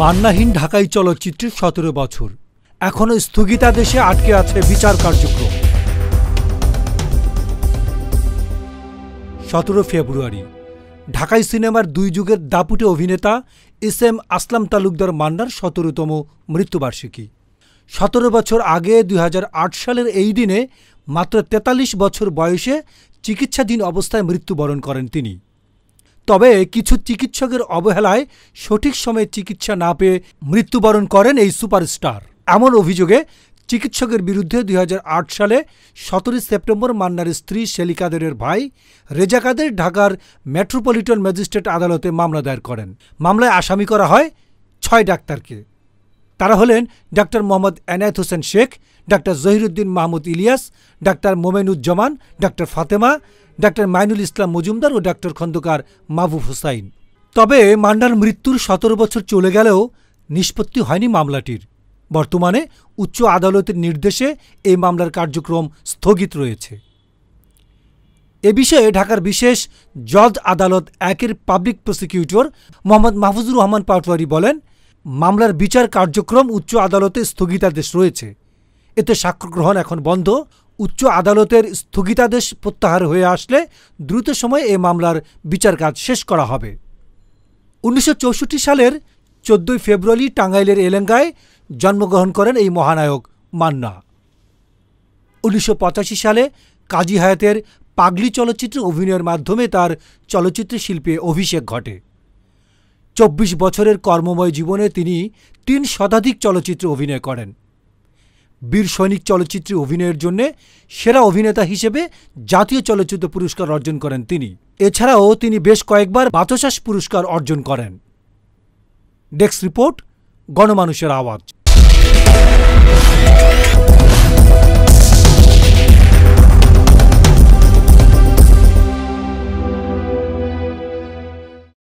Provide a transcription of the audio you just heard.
মান্নাহীন ঢাকাই চলচ্চিত্রের 17 বছর এখনো স্থগিতাদেশে আটকে আছে বিচার কার্যক্রম। 17 ফেব্রুয়ারি ঢাকাই সিনেমার দুই যুগের দাপুটে অভিনেতা এস.এম. আসলাম তালুকদার মান্নার 17তম মৃত্যুবার্ষিকী। 17 বছর আগে 2008 সালের এই দিনে মাত্র 43 বছর বয়সে চিকিৎসাধীন অবস্থায় মৃত্যুবরণ করেন তিনি। তবে কিছু চিকিৎসকের অবহেলায় সঠিক সময়ে চিকিৎসা না পেয়ে মৃত্যুবরণ করেন এই সুপারস্টার। এমন অভিযোগে চিকিৎসকের বিরুদ্ধে 2008 সালে 17 সেপ্টেম্বর মান্নার স্ত্রী শেলি কাদেরের ভাই রেজা কাদের ঢাকার মেট্রোপলিটন ম্যাজিস্ট্রেট আদালতে মামলা দায়ের করেন। মামলায় আসামি করা হয় 6 ডাক্তারকে। তারা হলেন doctor Mohammad Enayet Hossain Sheikh, doctor Jahiruddin Mahmud Ilyas, doctor Momenuzzaman, doctor Fatema, doctor Mainul Islam Majumder ও ডাক্তার খন্দকার মাহবুব হুসাইন। তবে মান্নার মৃত্যুর 17 বছর চলে গেলেও নিষ্পত্তি হয়নি মামলাটির। বর্তমানে উচ্চ আদালতের নির্দেশে এই মামলার কার্যক্রম স্থগিত রয়েছে। এ বিষয়ে ঢাকার বিশেষ জজ আদালত 1-এর পাবলিক প্রসিকিউটর মোহাম্মদ মাহফুজুর রহমান পাটোয়ারি বলেন, মামলার বিচার কার্যক্রম উচ্চ আদালতে স্থগিতাদেশ রয়েছে। এতে সাক্ষ্য গ্রহণ এখন বন্ধ। উচ্চ আদালতের স্থগিতাদেশ প্রত্যাহার হয়ে আসলে দ্রুত সময়ে এই মামলার বিচার কাজ শেষ করা হবে। 1964 সালের 14 ফেব্রুয়ারি টাঙ্গাইলের এলেঙ্গায় জন্মগ্রহণ করেন এই মহানায়ক মান্না। 1985 সালে কাজী হায়াতের পাগলি চলচ্চিত্রে অভিনয়ের মাধ্যমে তার চলচ্চিত্র শিল্পে অভিষেক ঘটে। 24 বছরের কর্মময় জীবনে তিনি 3 শতাধিক চলচ্চিত্রে অভিনয় করেন। বীর সৈনিক চলচ্চিত্রে অভিনয়ের জন্য সেরা অভিনেতা হিসেবে জাতীয় চলচ্চিত্র পুরস্কার অর্জন করেন তিনি। এছাড়াও তিনি বেশ কয়েকবার বাচসাস পুরস্কার অর্জন করেন। ডেস্ক রিপোর্ট, গণমানুষের আওয়াজ।